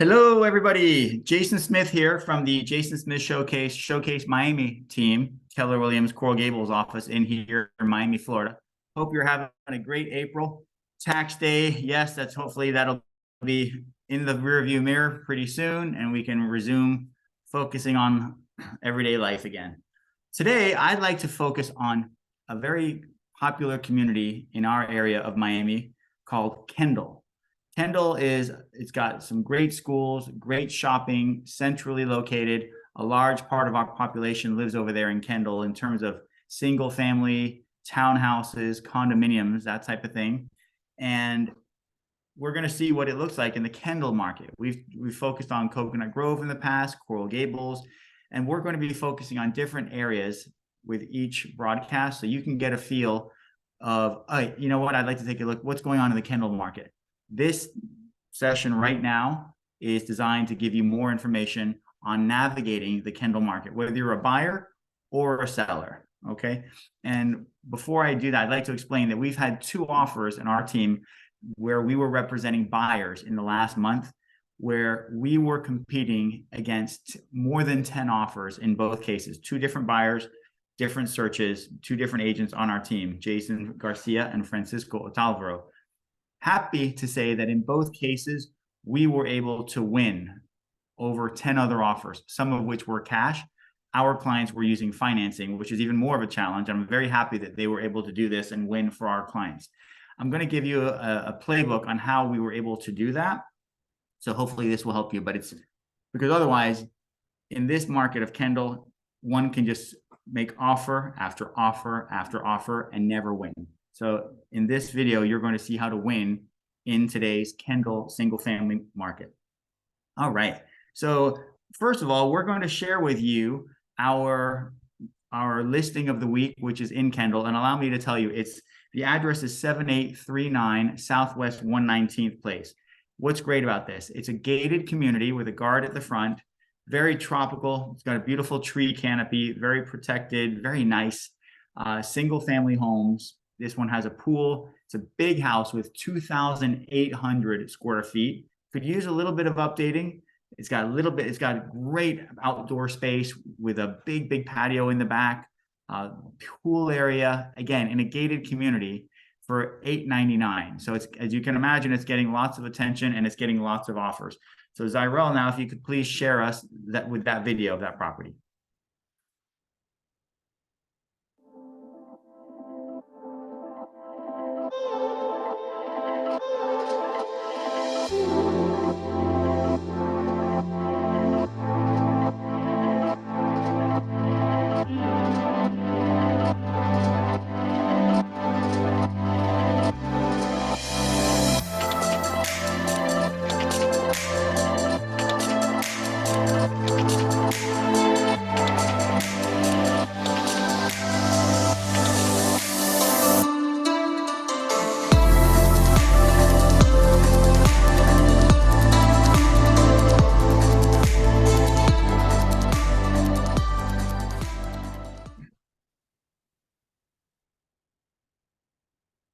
Hello, everybody. Jason Smith here from the Jason Smith Showcase Miami team, Keller Williams Coral Gables office in here in Miami, Florida. Hope you're having a great April. Tax day, yes, that'll be in the rearview mirror pretty soon, and we can resume focusing on everyday life again. Today, I'd like to focus on a very popular community in our area of Miami called Kendall. Kendall it's got some great schools, great shopping, centrally located. A large part of our population lives over there in Kendall in terms of single family, townhouses, condominiums, that type of thing. And we're going to see what it looks like in the Kendall market. We've focused on Coconut Grove in the past, Coral Gables, and we're going to be focusing on different areas with each broadcast so you can get a feel of, you know what, I'd like to take a look what's going on in the Kendall market. This session right now is designed to give you more information on navigating the Kendall market, whether you're a buyer or a seller, okay? And before I do that, I'd like to explain that we've had two offers in our team where we were representing buyers in the last month, where we were competing against more than 10 offers in both cases, two different buyers, different searches, two different agents on our team, Jason Garcia and Francisco Otalvaro. Happy to say that in both cases, we were able to win over 10 other offers, some of which were cash. Our clients were using financing, which is even more of a challenge. I'm very happy that they were able to do this and win for our clients. I'm going to give you a playbook on how we were able to do that. So hopefully this will help you, but it's because otherwise in this market of Kendall, one can just make offer after offer after offer and never win. So in this video, you're going to see how to win in today's Kendall single family market. All right. So first of all, we're going to share with you our listing of the week, which is in Kendall. And allow me to tell you, the address is 7839 Southwest 119th Place. What's great about this? It's a gated community with a guard at the front, very tropical. It's got a beautiful tree canopy, very protected, very nice, single family homes. This one has a pool. It's a big house with 2,800 square feet. Could use a little bit of updating. It's got great outdoor space with a big patio in the back, pool area, again, in a gated community for $899. So it's, as you can imagine, it's getting lots of attention and it's getting lots of offers. So Zyrel, now, if you could please share us with that video of that property.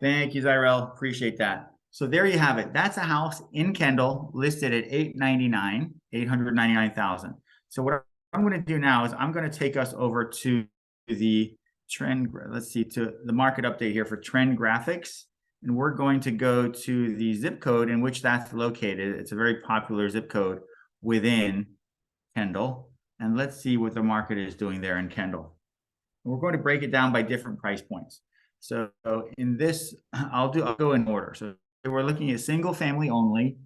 Thank you, Zyrel. Appreciate that. So there you have it. That's a house in Kendall listed at $899,000. So what I'm going to do now is I'm going to take us over to the trend. Let's see, to the market update here for trend graphics. And we're going to go to the zip code in which that's located. It's a very popular zip code within Kendall. And let's see what the market is doing there in Kendall. And we're going to break it down by different price points. So in this, I'll go in order. So we're looking at single family only,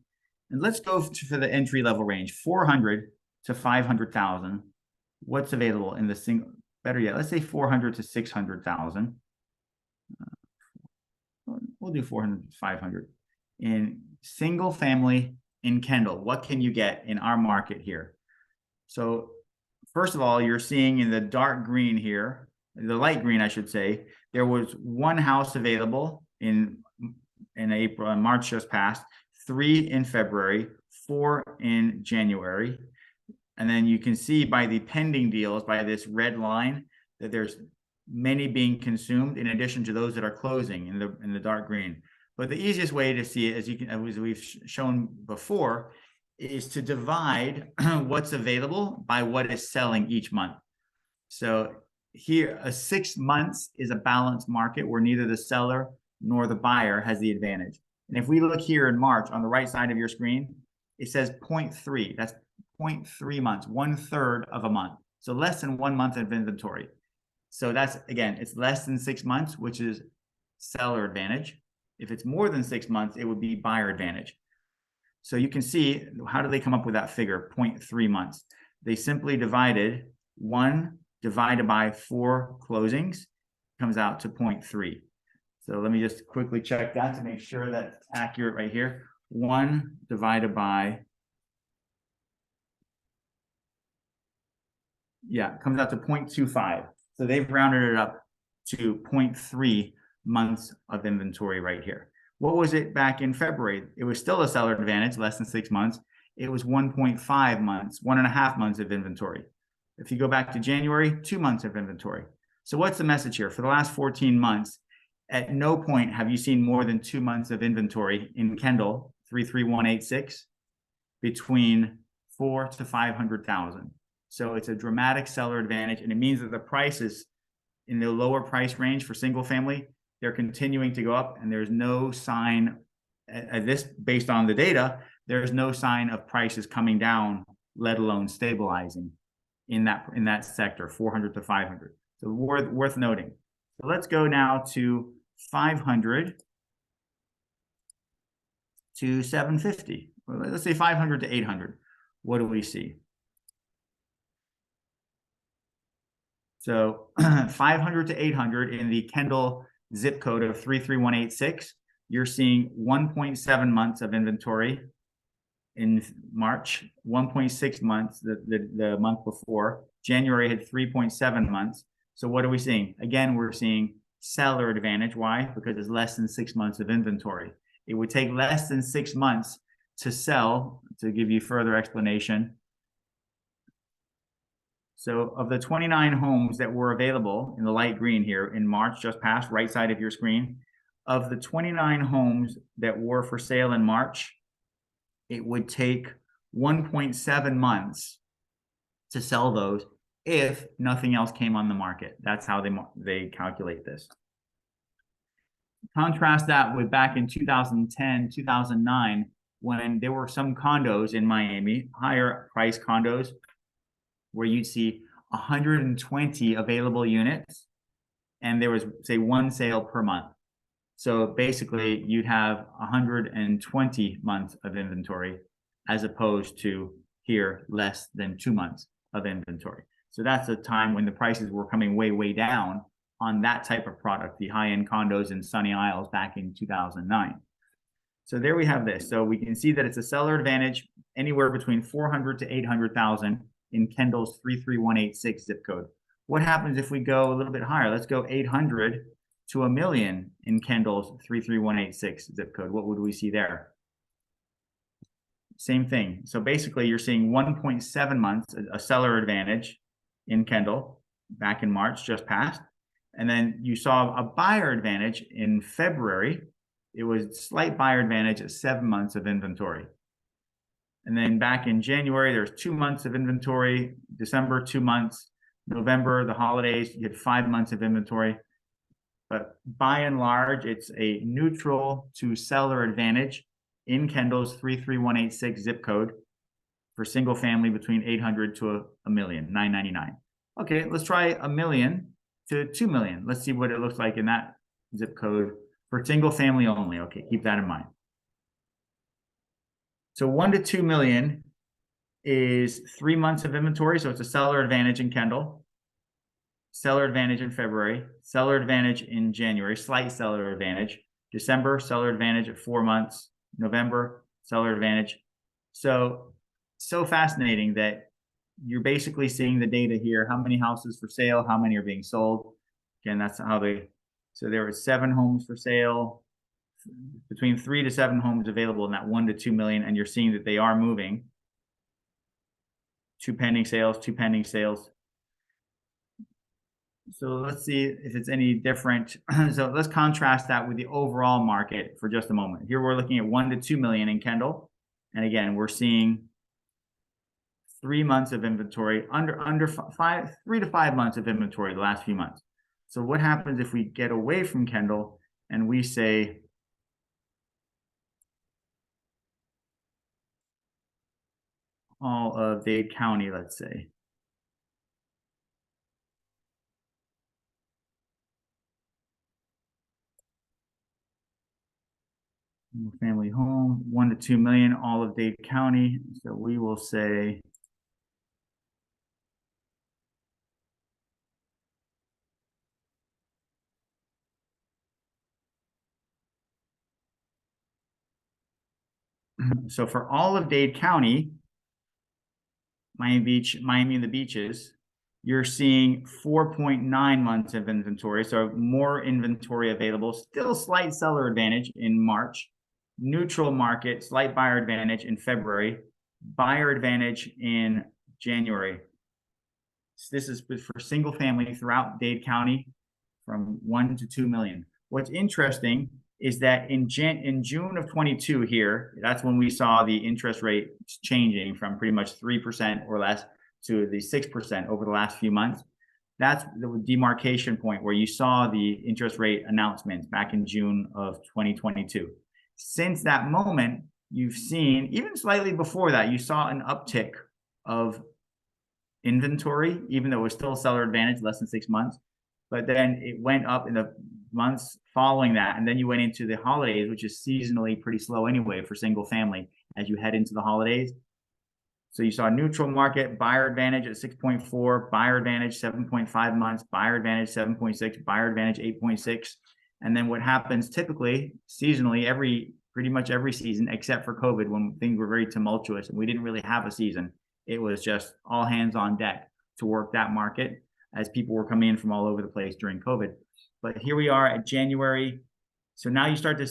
and let's go for the entry level range, 400 to 500,000. What's available in the single? Better yet, let's say 400 to 600,000. We'll do 400 to 500 in single family in Kendall. What can you get in our market here? So first of all, you're seeing in the dark green here, the light green, I should say, there was one house available in April and March just passed, 3 in February, 4 in January. And then you can see by the pending deals, by this red line, that there's many being consumed in addition to those that are closing in the dark green. But the easiest way to see it, as we've shown before, is to divide what's available by what is selling each month. So here, 6 months is a balanced market where neither the seller nor the buyer has the advantage. And if we look here in March on the right side of your screen, it says 0.3. That's 0.3 months, 1/3 of a month. So less than 1 month of inventory. So that's, again, it's less than 6 months, which is seller advantage. If it's more than 6 months, it would be buyer advantage. So you can see, how do they come up with that figure, 0.3 months? They simply divided 1 divided by 4 closings, comes out to 0.3. So let me just quickly check that to make sure that's accurate right here. 1 divided by, yeah, it comes out to 0.25. So they've rounded it up to 0.3 months of inventory right here. What was it back in February? It was still a seller advantage, less than 6 months. It was 1.5 months, 1.5 months of inventory. If you go back to January, 2 months of inventory. So what's the message here? For the last 14 months, at no point have you seen more than 2 months of inventory in Kendall 33186 between 4 to 500,000. So it's a dramatic seller advantage, and it means that the prices in the lower price range for single family, they're continuing to go up, and there's no sign, this based on the data, there's no sign of prices coming down, let alone stabilizing in that sector, 400 to 500. So worth noting. So let's go now to 500 to 750. Let's say 500 to 800. What do we see? So 500 to 800 in the Kendall zip code of 33186, you're seeing 1.7 months of inventory in March, 1.6 months the month before. January had 3.7 months. So what are we seeing? Again, we're seeing seller advantage. Why? Because it's less than 6 months of inventory. It would take less than 6 months to sell, to give you further explanation. So of the 29 homes that were available in the light green here in March, just past, right side of your screen, of the 29 homes that were for sale in March, it would take 1.7 months to sell those if nothing else came on the market. That's how they calculate this. Contrast that with back in 2010, 2009, when there were some condos in Miami, higher price condos, where you'd see 120 available units, and there was, say, 1 sale per month. So basically, you'd have 120 months of inventory, as opposed to here, less than 2 months of inventory. So that's a time when the prices were coming way, way down on that type of product, the high-end condos in Sunny Isles back in 2009. So there we have this. So we can see that it's a seller advantage anywhere between 400 to 800,000 in Kendall's 33186 zip code. What happens if we go a little bit higher? Let's go 800 to 1 million in Kendall's 33186 zip code. What would we see there? Same thing. So basically, you're seeing 1.7 months, a seller advantage in Kendall back in March, just passed. And then you saw a buyer advantage in February. It was slight buyer advantage at 7 months of inventory. And then back in January, there's 2 months of inventory. December, 2 months. November, the holidays, you had 5 months of inventory. But by and large, it's a neutral to seller advantage in Kendall's 33186 zip code for single family between 800 to a million, 999. Okay, let's try 1 million to 2 million. Let's see what it looks like in that zip code for single family only. Okay, keep that in mind. So 1 to 2 million is 3 months of inventory. So it's a seller advantage in Kendall, seller advantage in February, seller advantage in January, slight seller advantage. December, seller advantage at 4 months. November, seller advantage. So fascinating that you're basically seeing the data here. How many houses for sale? How many are being sold? Again, that's how so there were 7 homes for sale, between 3 to 7 homes available in that 1 to 2 million, and you're seeing that they are moving. 2 pending sales, 2 pending sales. So let's see if it's any different. So let's contrast that with the overall market for just a moment. Here we're looking at 1 to 2 million in Kendall. And again, we're seeing 3 months of inventory, under 3 to 5 months of inventory the last few months. So what happens if we get away from Kendall and we say all of Dade County, let's say. Family home, 1 to 2 million, all of Dade County. So we will say so for all of Dade County, Miami Beach, Miami and the beaches, you're seeing 4.9 months of inventory. So more inventory available, still slight seller advantage in March, neutral market, slight buyer advantage in February, buyer advantage in January. So this is for single family throughout Dade County from 1 to 2 million. What's interesting is that in June of 22 here, that's when we saw the interest rate changing from pretty much 3% or less to the 6% over the last few months. That's the demarcation point where you saw the interest rate announcements back in June of 2022. Since that moment, you've seen, even slightly before that, you saw an uptick of inventory, even though it was still seller advantage, less than 6 months. But then it went up in the months following that. And then you went into the holidays, which is seasonally pretty slow anyway for single family as you head into the holidays. So you saw a neutral market, buyer advantage at 6.4, buyer advantage 7.5 months, buyer advantage 7.6, buyer advantage 8.6. And then what happens typically seasonally pretty much every season, except for COVID, when things were very tumultuous and we didn't really have a season, it was just all hands on deck to work that market as people were coming in from all over the place during COVID. But here we are at January. So now you start to,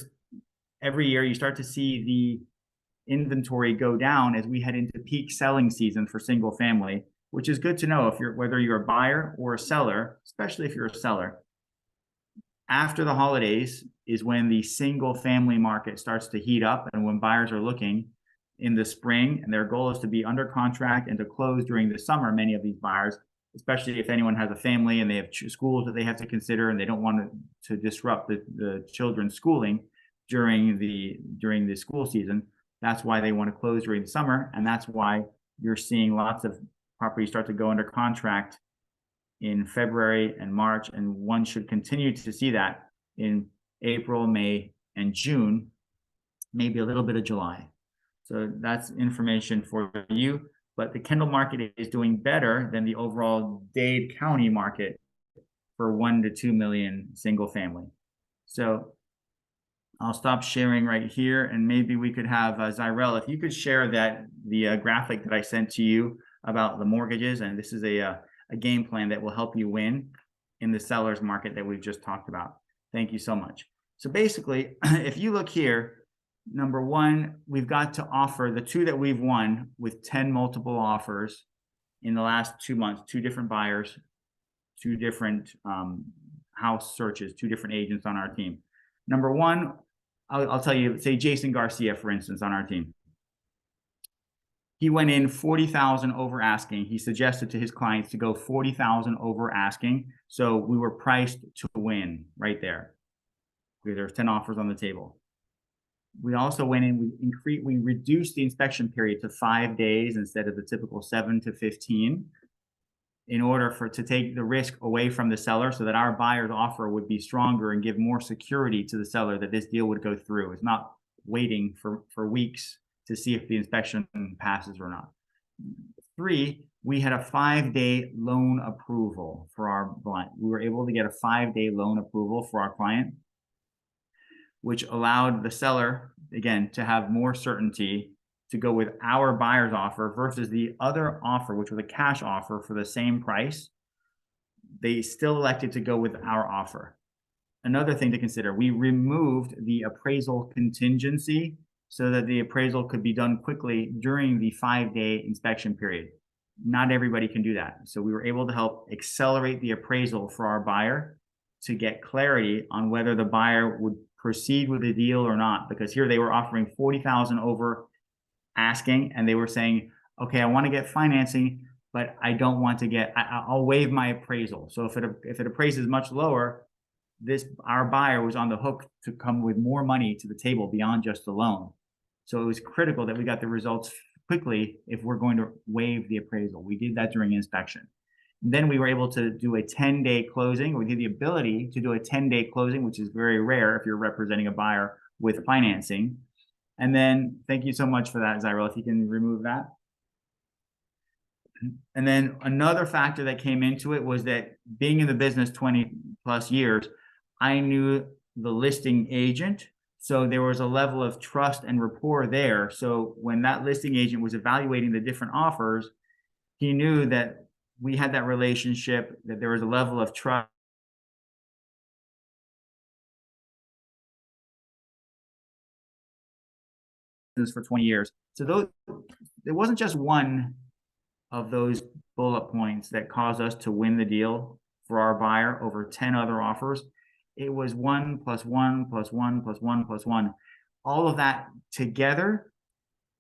every year you start to see the inventory go down as we head into peak selling season for single family, which is good to know if whether you're a buyer or a seller, especially if you're a seller. After the holidays is when the single family market starts to heat up and when buyers are looking in the spring, and their goal is to be under contract and to close during the summer, many of these buyers, especially if anyone has a family and they have schools that they have to consider and they don't want to disrupt the children's schooling during the school season. That's why they want to close during the summer. And that's why you're seeing lots of properties start to go under contract in February and March. And one should continue to see that in April, May, and June, maybe a little bit of July. So that's information for you. But the Kendall market is doing better than the overall Dade County market for 1 to 2 million single family. So I'll stop sharing right here, and maybe we could have Zyrel, if you could share the graphic that I sent to you about the mortgages, and this is a game plan that will help you win in the seller's market that we've just talked about. Thank you so much. So basically, if you look here, number one, we've got to offer the two that we've won with 10 multiple offers in the last 2 months, 2 different buyers, 2 different house searches, 2 different agents on our team. Number one, I'll tell you, say Jason Garcia, for instance, on our team. He went in 40,000 over asking. He suggested to his clients to go 40,000 over asking. So we were priced to win right there. There's 10 offers on the table. We also went in, we reduced the inspection period to 5 days instead of the typical 7 to 15 in order to take the risk away from the seller so that our buyer's offer would be stronger and give more security to the seller that this deal would go through. It's not waiting for weeks to see if the inspection passes or not. 3, we had a 5-day loan approval for our client. We were able to get a 5-day loan approval for our client, which allowed the seller, again, to have more certainty to go with our buyer's offer versus the other offer, which was a cash offer for the same price. They still elected to go with our offer. Another thing to consider, we removed the appraisal contingency so that the appraisal could be done quickly during the 5-day inspection period. Not everybody can do that. So we were able to help accelerate the appraisal for our buyer to get clarity on whether the buyer would proceed with the deal or not, because here they were offering 40,000 over asking, and they were saying, okay, I want to get financing, but I don't want to get, I'll waive my appraisal. So if it appraises much lower, our buyer was on the hook to come with more money to the table beyond just the loan. So it was critical that we got the results quickly if we're going to waive the appraisal. We did that during inspection. And then we were able to do a 10-day closing. We did the ability to do a 10-day closing, which is very rare if you're representing a buyer with financing. And then, thank you so much for that, Zyril, if you can remove that. And then another factor that came into it was that being in the business 20 plus years, I knew the listing agent. So there was a level of trust and rapport there. So when that listing agent was evaluating the different offers, he knew that we had that relationship, that there was a level of trust for 20 years. So it wasn't just one of those bullet points that caused us to win the deal for our buyer over 10 other offers. It was 1 + 1 + 1 + 1 + 1. All of that together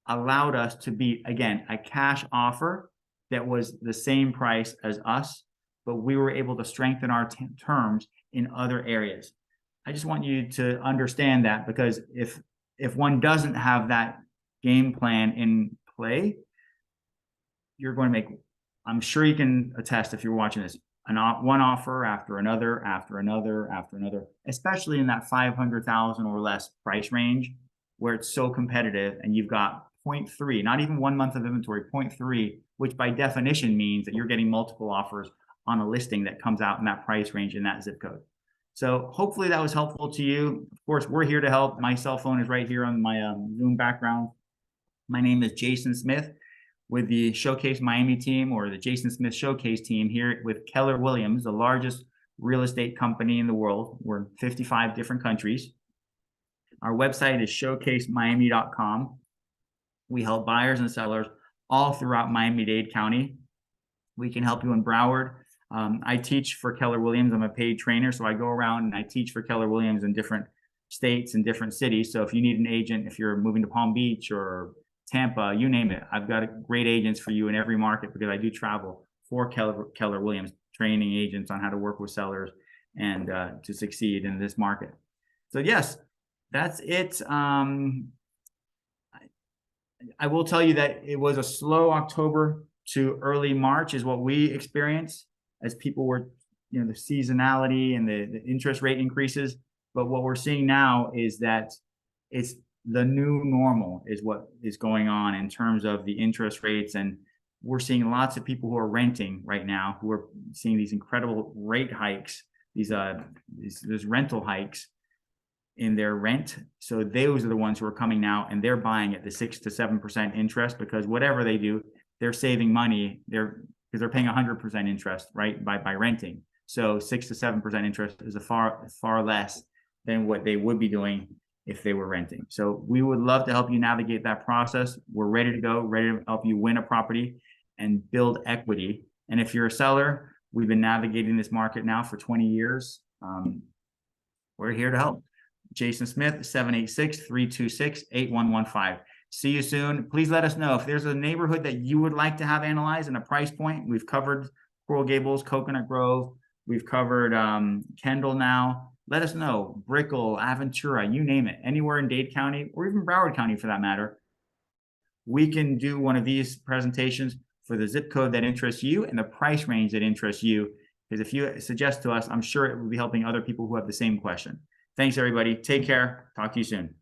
allowed us to beat, again, a cash offer that was the same price as us, but we were able to strengthen our terms in other areas. I just want you to understand that, because if one doesn't have that game plan in play, you're going to make, I'm sure you can attest if you're watching this, one offer after another, after another, after another, especially in that 500,000 or less price range where it's so competitive and you've got 0.3, not even 1 month of inventory, 0.3, which by definition means that you're getting multiple offers on a listing that comes out in that price range in that zip code. So hopefully that was helpful to you. Of course, we're here to help. My cell phone is right here on my Zoom background. My name is Jason Smith with the Showcase Miami team, or the Jason Smith Showcase team here with Keller Williams, the largest real estate company in the world. We're in 55 different countries. Our website is showcasemiami.com. We help buyers and sellers all throughout Miami-Dade County. We can help you in Broward. I teach for Keller Williams. I'm a paid trainer, so I go around and I teach for Keller Williams in different states and different cities. So if you need an agent, if you're moving to Palm Beach or Tampa, you name it, I've got great agents for you in every market, because I do travel for Keller Williams, training agents on how to work with sellers and to succeed in this market. So yes, that's it. I will tell you that it was a slow October to early March is what we experienced, as people were, the seasonality and the interest rate increases. But what we're seeing now is that it's the new normal is what is going on in terms of the interest rates. And we're seeing lots of people who are renting right now, who are seeing these incredible rate hikes, these rental hikes in their rent. So those are the ones who are coming now, and they're buying at the 6 to 7% interest, because whatever they do, they're saving money. Because they're paying 100% interest, right, by renting. So 6 to 7% interest is a far less than what they would be doing if they were renting. So we would love to help you navigate that process. We're ready to go, ready to help you win a property and build equity. And if you're a seller, we've been navigating this market now for 20 years. We're here to help. Jason Smith, 786-326-8115. See you soon. Please let us know if there's a neighborhood that you would like to have analyzed and a price point. We've covered Coral Gables, Coconut Grove. We've covered Kendall now. Let us know. Brickell, Aventura, you name it. Anywhere in Dade County, or even Broward County for that matter. We can do one of these presentations for the zip code that interests you and the price range that interests you. Because if you suggest to us, I'm sure it will be helping other people who have the same question. Thanks, everybody. Take care. Talk to you soon.